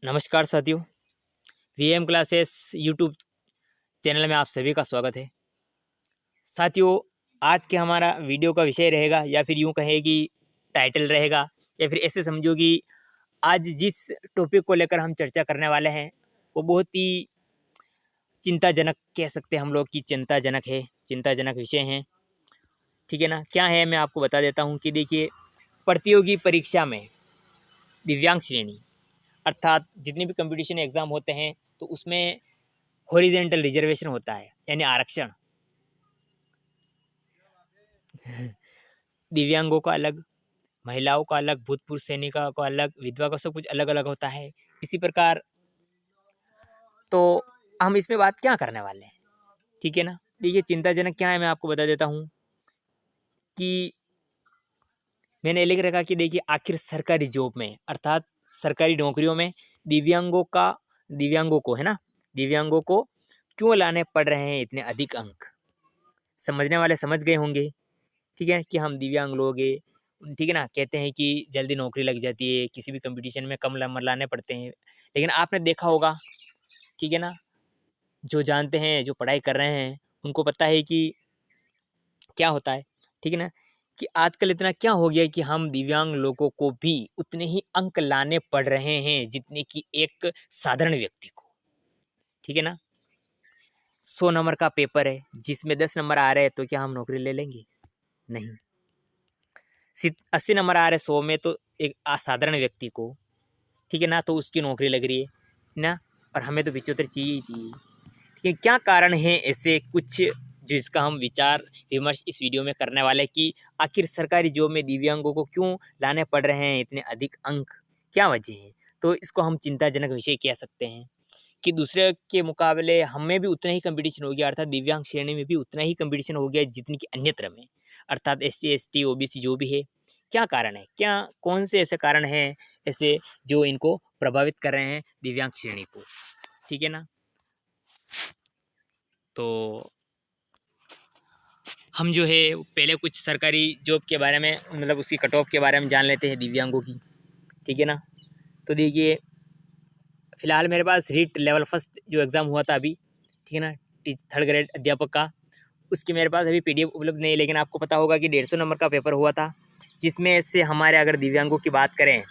नमस्कार साथियों, VM classes YouTube channel में आप सभी का स्वागत है। साथियों, आज के हमारा वीडियो का विषय रहेगा या फिर यूँ कहें कि टाइटल रहेगा या फिर ऐसे समझो कि आज जिस टॉपिक को लेकर हम चर्चा करने वाले हैं वो बहुत ही चिंताजनक कह सकते हैं हम लोग कि चिंताजनक विषय है। ठीक है ना। क्या है मैं आपको बता देता हूँ कि देखिए, प्रतियोगी परीक्षा में दिव्यांग श्रेणी अर्थात जितने भी कंपटीशन एग्ज़ाम होते हैं तो उसमें हॉरिजेंटल रिजर्वेशन होता है, यानी आरक्षण। दिव्यांगों का अलग, महिलाओं का अलग, भूतपूर्व सैनिकों का अलग, विधवा का, सब कुछ अलग अलग होता है। इसी प्रकार तो हम इसमें बात क्या करने वाले हैं, ठीक है ना। देखिए, चिंताजनक क्या है मैं आपको बता देता हूँ कि मैंने लिख रखा कि देखिए, आखिर सरकारी जॉब में अर्थात सरकारी नौकरियों में दिव्यांगों को है ना, दिव्यांगों को क्यों लाने पड़ रहे हैं इतने अधिक अंक। समझने वाले समझ गए होंगे, ठीक है, कि हम दिव्यांग लोग हैं, ठीक है ना। कहते हैं कि जल्दी नौकरी लग जाती है, किसी भी कंपटीशन में कम नंबर लाने पड़ते हैं। लेकिन आपने देखा होगा, ठीक है ना, जो जानते हैं, जो पढ़ाई कर रहे हैं, उनको पता है कि क्या होता है, ठीक है ना। कि आजकल इतना क्या हो गया है कि हम दिव्यांग लोगों को भी उतने ही अंक लाने पड़ रहे हैं जितने कि एक साधारण व्यक्ति को, ठीक है ना। 100 नंबर का पेपर है, जिसमें 10 नंबर आ रहे हैं, तो क्या हम नौकरी ले लेंगे? नहीं। 80 नंबर आ रहे 100 में, तो एक असाधारण व्यक्ति को, ठीक है ना, तो उसकी नौकरी लग रही है ना। और हमें तो 75 चाहिए ही चाहिए। लेकिन क्या कारण है ऐसे कुछ, जो इसका हम विचार विमर्श इस वीडियो में करने वाले हैं कि आखिर सरकारी जॉब में दिव्यांगों को क्यों लाने पड़ रहे हैं इतने अधिक अंक, क्या वजह है। तो इसको हम चिंताजनक विषय कह सकते हैं कि दूसरे के मुकाबले हमें भी उतना ही कंपटीशन हो गया, अर्थात दिव्यांग श्रेणी में भी उतना ही कंपटीशन हो गया जितनी कि अन्यत्र में, अर्थात SC ST OBC जो भी है। क्या कारण है, क्या कौन से ऐसे कारण हैं ऐसे जो इनको प्रभावित कर रहे हैं दिव्यांग श्रेणी को, ठीक है ना। तो हम जो है पहले कुछ सरकारी जॉब के बारे में, मतलब उसकी कट ऑफ के बारे में जान लेते हैं दिव्यांगों की, ठीक है ना। तो देखिए, फ़िलहाल मेरे पास रीट लेवल फर्स्ट जो एग्ज़ाम हुआ था अभी, ठीक है ना, 3rd ग्रेड अध्यापक का, उसकी मेरे पास अभी PDF उपलब्ध नहीं है। लेकिन आपको पता होगा कि 150 नंबर का पेपर हुआ था, जिसमें से हमारे अगर दिव्यांगों की बात करें,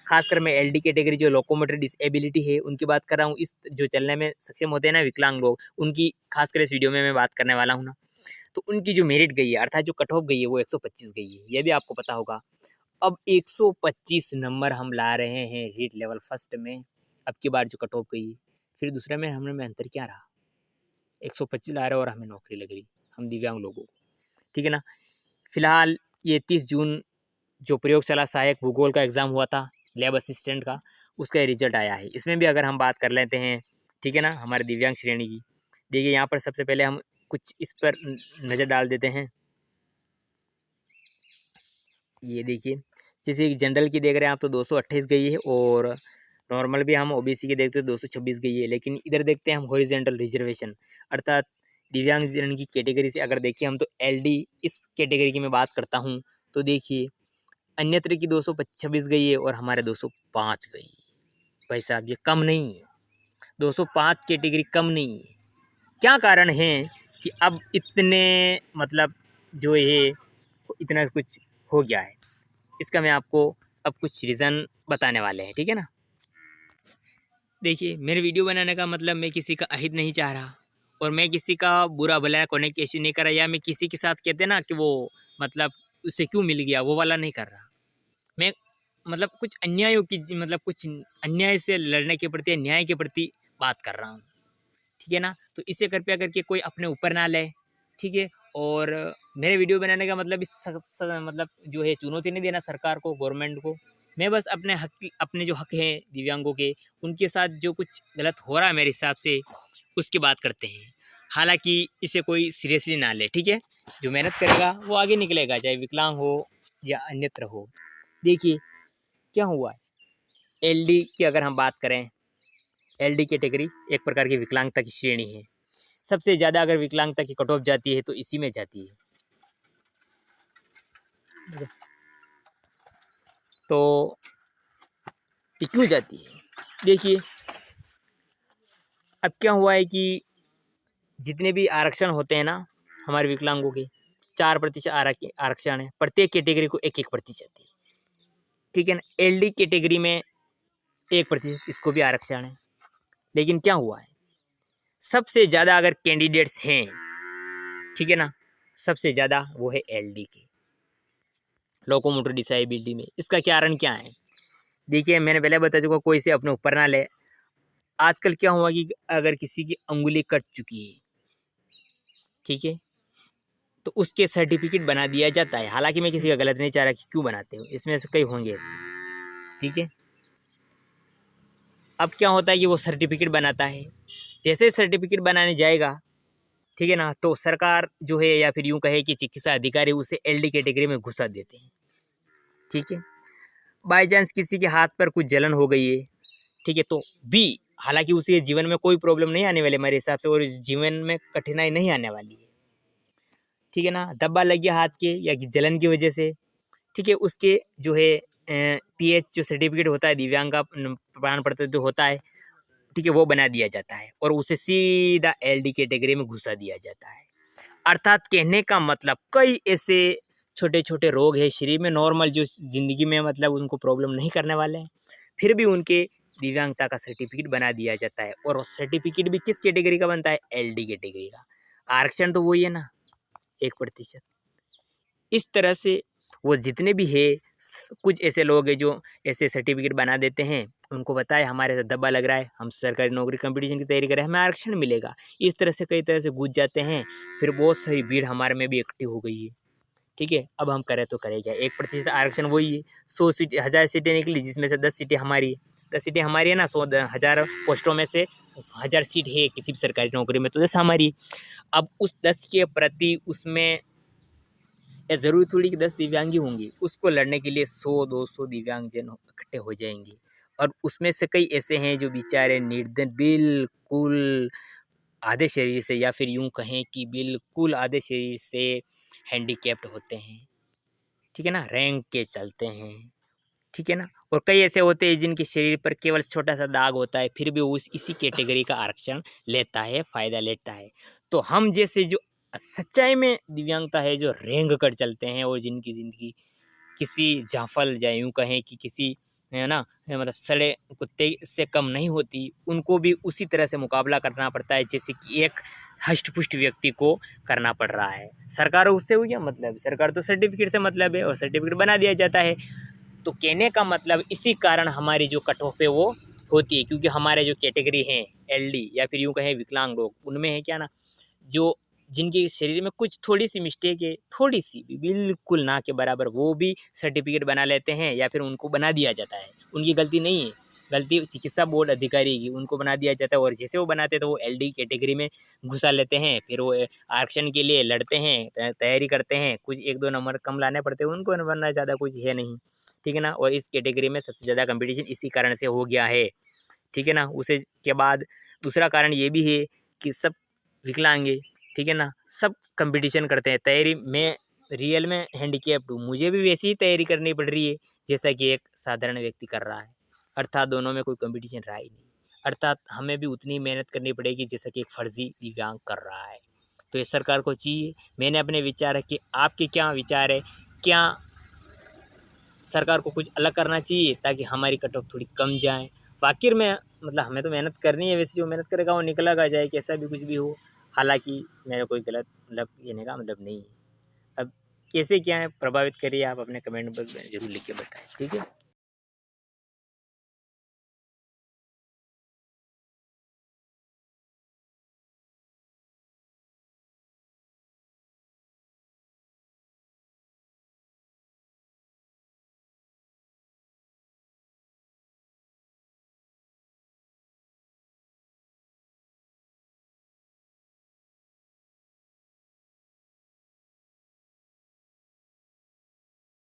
खासकर मैं LD कैटेगरी जो लोकोमोटर डिसेबिलिटी है उनकी बात कर रहा हूँ। इस जो चलने में सक्षम होते हैं ना विकलांग लोग, उनकी खासकर इस वीडियो में मैं बात करने वाला हूँ ना। तो उनकी जो मेरिट गई है, अर्थात जो कट ऑफ गई है, वो 125 गई है, ये भी आपको पता होगा। अब 125 नंबर हम ला रहे हैं रीट लेवल फर्स्ट में, अब की बार जो कट ऑफ गई, फिर दूसरे में हमने में अंतर क्या रहा। 125 ला रहे और हमें नौकरी लग रही, हम दिव्यांग लोगों को, ठीक है ना। फिलहाल ये 30 जून जो प्रयोगशाला सहायक भूगोल का एग्ज़ाम हुआ था, लैब असिस्टेंट का, उसका रिजल्ट आया है। इसमें भी अगर हम बात कर लेते हैं, ठीक है ना, हमारे दिव्यांग श्रेणी की, देखिए यहाँ पर सबसे पहले हम कुछ इस पर नज़र डाल देते हैं। ये देखिए, जैसे कि जनरल की देख रहे हैं आप तो 228 गई है, और नॉर्मल भी हम OBC की देखते हैं 226 गई है। लेकिन इधर देखते हैं हम हॉरिजेंटल रिजर्वेशन, अर्थात दिव्यांग जन की कैटेगरी से अगर देखिए हम, तो LD इस कैटेगरी की मैं बात करता हूँ, तो देखिए अन्यत्र की 226 गई है और हमारे 205 गई है। भाई साहब, ये कम नहीं है, 205 कैटेगरी कम नहीं है। क्या कारण है कि अब इतने, मतलब जो ये इतना कुछ हो गया है, इसका मैं आपको अब कुछ रीज़न बताने वाले हैं, ठीक है ना। देखिए, मेरे वीडियो बनाने का मतलब मैं किसी का अहित नहीं चाह रहा, और मैं किसी का बुरा भला कोने की ऐसी नहीं कर रहा, या मैं किसी के साथ कहते ना कि वो, मतलब उससे क्यों मिल गया, वो वाला नहीं कर रहा मैं। मतलब कुछ अन्यायों की, मतलब कुछ अन्याय से लड़ने के प्रति, न्याय के प्रति बात कर रहा हूँ, ठीक है ना। तो इसे कृपया करके कोई अपने ऊपर ना ले, ठीक है। और मेरे वीडियो बनाने का मतलब मतलब जो है चुनौती नहीं देना सरकार को, गवर्नमेंट को। मैं बस अपने हक, अपने जो हक हैं दिव्यांगों के, उनके साथ जो कुछ गलत हो रहा है मेरे हिसाब से, उसकी बात करते हैं। हालांकि इसे कोई सीरियसली ना ले, ठीक है। जो मेहनत करेगा वो आगे निकलेगा, चाहे विकलांग हो या अन्यत्र हो। देखिए क्या हुआ है, LD की अगर हम बात करें, LD कैटेगरी एक प्रकार की विकलांगता की श्रेणी है। सबसे ज़्यादा अगर विकलांगता की कट ऑफ जाती है तो इसी में जाती है। तो ये क्यों जाती है, देखिए अब क्या हुआ है कि जितने भी आरक्षण होते हैं ना हमारे विकलांगों के, 4% आरक्षण है, प्रत्येक कैटेगरी को 1-1% है। ठीक है ना। एलडी कैटेगरी में 1% इसको भी आरक्षण है। लेकिन क्या हुआ है, सबसे ज़्यादा अगर कैंडिडेट्स हैं, ठीक है ना, सबसे ज़्यादा वो है एलडी के, लोकोमोटर डिसेबिलिटी में। इसका कारण क्या है? देखिए मैंने पहले बता चुका, कोई से अपने ऊपर ना ले। आजकल क्या हुआ कि अगर किसी की अंगुली कट चुकी है, ठीक है, तो उसके सर्टिफिकेट बना दिया जाता है। हालांकि मैं किसी का गलत नहीं चाह रहा कि क्यों बनाते हो, इसमें से कई होंगे ऐसे, ठीक है। अब क्या होता है कि वो सर्टिफिकेट बनाता है, जैसे सर्टिफिकेट बनाने जाएगा, ठीक है ना, तो सरकार जो है या फिर यूं कहे कि चिकित्सा अधिकारी उसे एलडी कैटेगरी में घुसा देते हैं। ठीक है। बाई चांस किसी के हाथ पर कुछ जलन हो गई है, ठीक है, तो भी हालांकि उसके जीवन में कोई प्रॉब्लम नहीं आने वाले मेरे हिसाब से, और जीवन में कठिनाई नहीं आने वाली है, ठीक है ना। धब्बा लग गया हाथ के या कि जलन की वजह से, ठीक है, उसके जो है पीएच जो सर्टिफिकेट होता है, दिव्यांग का प्रमाण पत्र जो होता है, ठीक है, वो बना दिया जाता है और उसे सीधा एलडी कैटेगरी में घुसा दिया जाता है। अर्थात कहने का मतलब कई ऐसे छोटे छोटे रोग है शरीर में, नॉर्मल जो जिंदगी में मतलब उनको प्रॉब्लम नहीं करने वाले हैं, फिर भी उनके दिव्यांगता का सर्टिफिकेट बना दिया जाता है। और सर्टिफिकेट भी किस कैटेगरी का बनता है? एलडी कैटेगरी का। आरक्षण तो वही है ना, 1%। इस तरह से वो जितने भी है, कुछ ऐसे लोग हैं जो ऐसे सर्टिफिकेट बना देते हैं, उनको बताए हमारे साथ दब्बा लग रहा है, हम सरकारी नौकरी कंपटीशन की तैयारी करें, हमें आरक्षण मिलेगा। इस तरह से कई तरह से घुस जाते हैं। फिर बहुत सारी भीड़ हमारे में भी इकट्ठी हो गई है, ठीक है। अब हम करें तो करें क्या? 1% आरक्षण वही है, 100 सीट 1000 सीटें निकली, जिसमें से 10 सीटें हमारी है। 10 सीटें हमारी है ना, 1000 पोस्टों में से 1000 सीट है किसी भी सरकारी नौकरी में, तो 10 हमारी। अब उस 10 के प्रति उसमें या ज़रूरी थोड़ी कि 10 दिव्यांगी होंगी, उसको लड़ने के लिए 100-200 दिव्यांगजन इकट्ठे हो जाएंगे। और उसमें से कई ऐसे हैं जो बेचारे निर्धन, बिल्कुल आधे शरीर से, या फिर यूं कहें कि बिल्कुल आधे शरीर से हैंडीकैप्ड होते हैं, ठीक है ना, रैंक के चलते हैं, ठीक है ना। और कई ऐसे होते हैं जिनके शरीर पर केवल छोटा सा दाग होता है, फिर भी वो इसी कैटेगरी का आरक्षण लेता है, फायदा लेता है। तो हम जैसे जो सच्चाई में दिव्यांगता है, जो रेंग कर चलते हैं और जिनकी ज़िंदगी किसी जाफल या यूं कहें कि किसी, है ना, मतलब सड़े कुत्ते से कम नहीं होती, उनको भी उसी तरह से मुकाबला करना पड़ता है जैसे कि एक हष्ट पुष्ट व्यक्ति को करना पड़ रहा है। सरकार उससे हुई क्या मतलब? सरकार तो सर्टिफिकेट से मतलब है और सर्टिफिकेट बना दिया जाता है। तो कहने का मतलब इसी कारण हमारी जो कट ऑफ है वो होती है, क्योंकि हमारे जो कैटेगरी हैं एलडी या फिर यूं कहें विकलांग लोग, उनमें है क्या ना, जो जिनके शरीर में कुछ थोड़ी सी मिस्टेक है, थोड़ी सी भी, बिल्कुल ना के बराबर, वो भी सर्टिफिकेट बना लेते हैं या फिर उनको बना दिया जाता है। उनकी गलती नहीं है, गलती चिकित्सा बोर्ड अधिकारी की, उनको बना दिया जाता है। और जैसे वो बनाते हैं तो वो एलडी कैटेगरी में घुसा लेते हैं, फिर वो आरक्षण के लिए लड़ते हैं, तैयारी करते हैं, कुछ 1-2 नंबर कम लाने पड़ते हैं उनको, वरना ज़्यादा कुछ है नहीं, ठीक है ना। और इस कैटेगरी में सबसे ज़्यादा कंपटीशन इसी कारण से हो गया है, ठीक है ना। उसे के बाद दूसरा कारण ये भी है कि सब विकलांग, ठीक है ना, सब कंपटीशन करते हैं तैयारी में। रियल में हैंडीकैप्ड हूँ, मुझे भी वैसी ही तैयारी करनी पड़ रही है जैसा कि एक साधारण व्यक्ति कर रहा है, अर्थात दोनों में कोई कंपटीशन रहा ही नहीं। अर्थात हमें भी उतनी मेहनत करनी पड़ेगी जैसा कि एक फर्जी दिव्यांग कर रहा है। तो ये सरकार को चाहिए। मैंने अपने विचार रखे, आपके क्या विचार है? क्या सरकार को कुछ अलग करना चाहिए ताकि हमारी कट ऑफ थोड़ी कम जाए? आखिर में मतलब हमें तो मेहनत करनी है, वैसे जो मेहनत करेगा वो निकलेगा, चाहे कैसा भी कुछ भी हो। हालांकि मेरा कोई गलत मतलब कहने का मतलब नहीं है। अब कैसे क्या है, प्रभावित करिए आप, अपने कमेंट बॉक्स में ज़रूर लिख के बताएं, ठीक है।